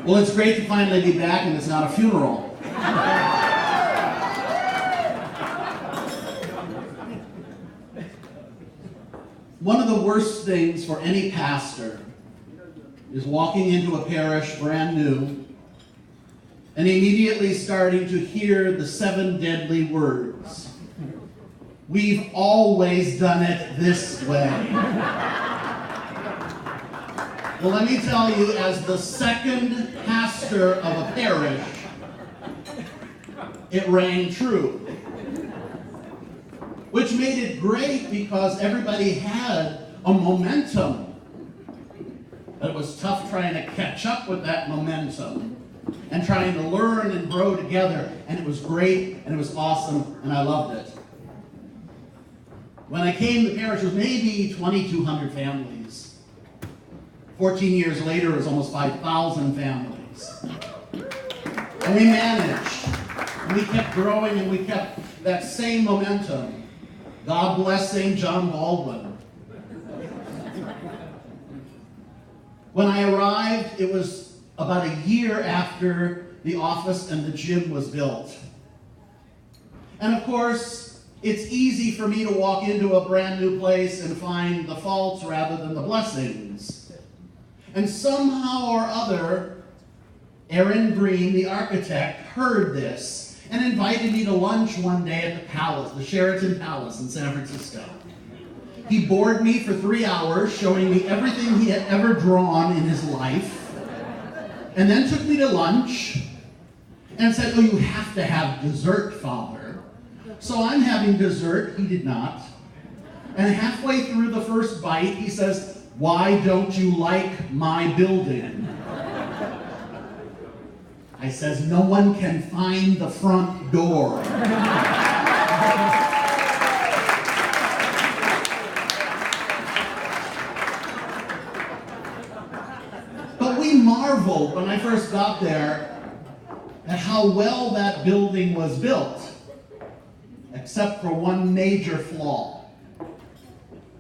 Well, it's great to finally be back and it's not a funeral. One of the worst things for any pastor is walking into a parish brand new and immediately starting to hear the 7 deadly words. We've always done it this way. Well, let me tell you, as the second pastor of a parish, it rang true. Which made it great because everybody had a momentum. But it was tough trying to catch up with that momentum and trying to learn and grow together. And it was great and it was awesome and I loved it. When I came, the parish was maybe 2,200 families. 14 years later, it was almost 5,000 families. And we managed. And we kept growing and we kept that same momentum. God bless St. John Baldwin. When I arrived, it was about a year after the office and the gym was built. And of course, it's easy for me to walk into a brand new place and find the faults rather than the blessings. And somehow or other, Aaron Green, the architect, heard this and invited me to lunch one day at the Palace, the Sheraton Palace in San Francisco. He bored me for 3 hours, showing me everything he had ever drawn in his life, and then took me to lunch and said, "Oh, you have to have dessert, Father." So I'm having dessert. He did not. And halfway through the first bite, he says, "Why don't you like my building?" I says, "No one can find the front door." But we marveled when I first got there at how well that building was built, except for one major flaw.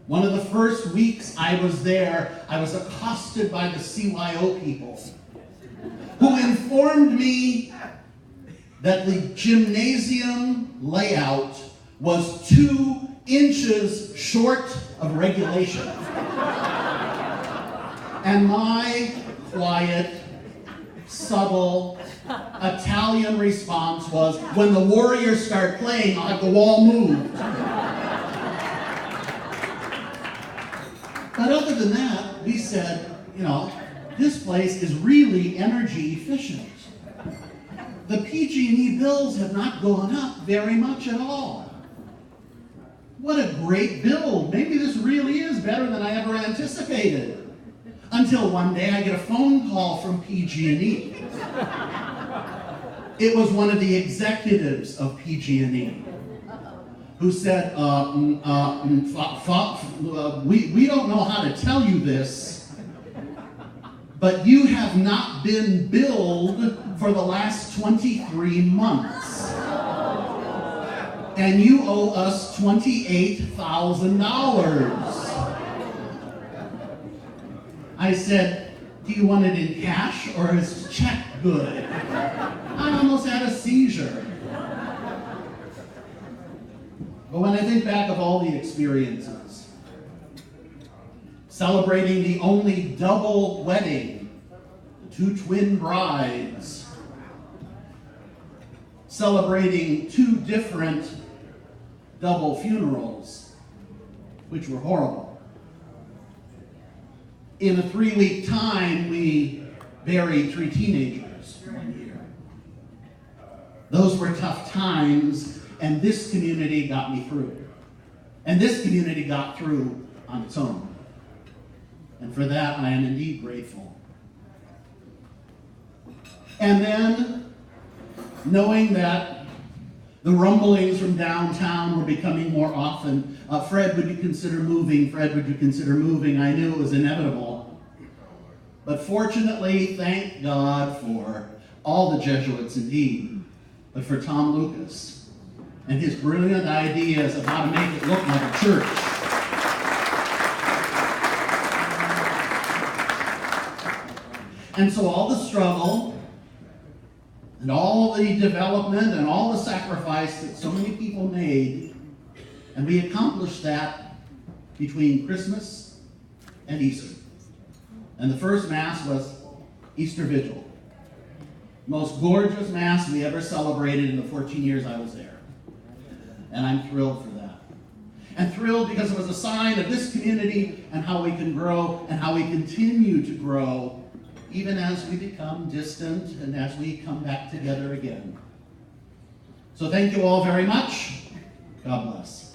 One of the first weeks I was there, I was accosted by the CYO people, who informed me that the gymnasium layout was 2 inches short of regulation. And my quiet, subtle, Italian response was, "When the Warriors start playing, I'll have the wall moved." But other than that, we said, this place is really energy efficient. The PG&E bills have not gone up very much at all. What a great build. Maybe this really is better than I ever anticipated. Until one day I get a phone call from PG&E. It was one of the executives of PG&E who said, we don't know how to tell you this, but you have not been billed for the last 23 months. And you owe us $28,000. I said, "Do you want it in cash or is check good?" I almost had a seizure. But when I think back of all the experiences, celebrating the only double wedding, the 2 twin brides, celebrating 2 different double funerals, which were horrible. In a 3-week time, we buried 3 teenagers 1 year. Those were tough times, and this community got me through. And this community got through on its own. And for that, I am indeed grateful. And then, knowing that the rumblings from downtown were becoming more often, "Fred, would you consider moving? Fred, would you consider moving?" I knew it was inevitable. But fortunately, thank God for all the Jesuits indeed, but for Tom Lucas and his brilliant ideas of how to make it look like a church. And so all the struggle and all the development and all the sacrifice that so many people made, and we accomplished that between Christmas and Easter. And the first Mass was Easter Vigil. Most gorgeous Mass we ever celebrated in the 14 years I was there. And I'm thrilled for that. And thrilled because it was a sign of this community and how we can grow and how we continue to grow even as we become distant and as we come back together again. So thank you all very much. God bless.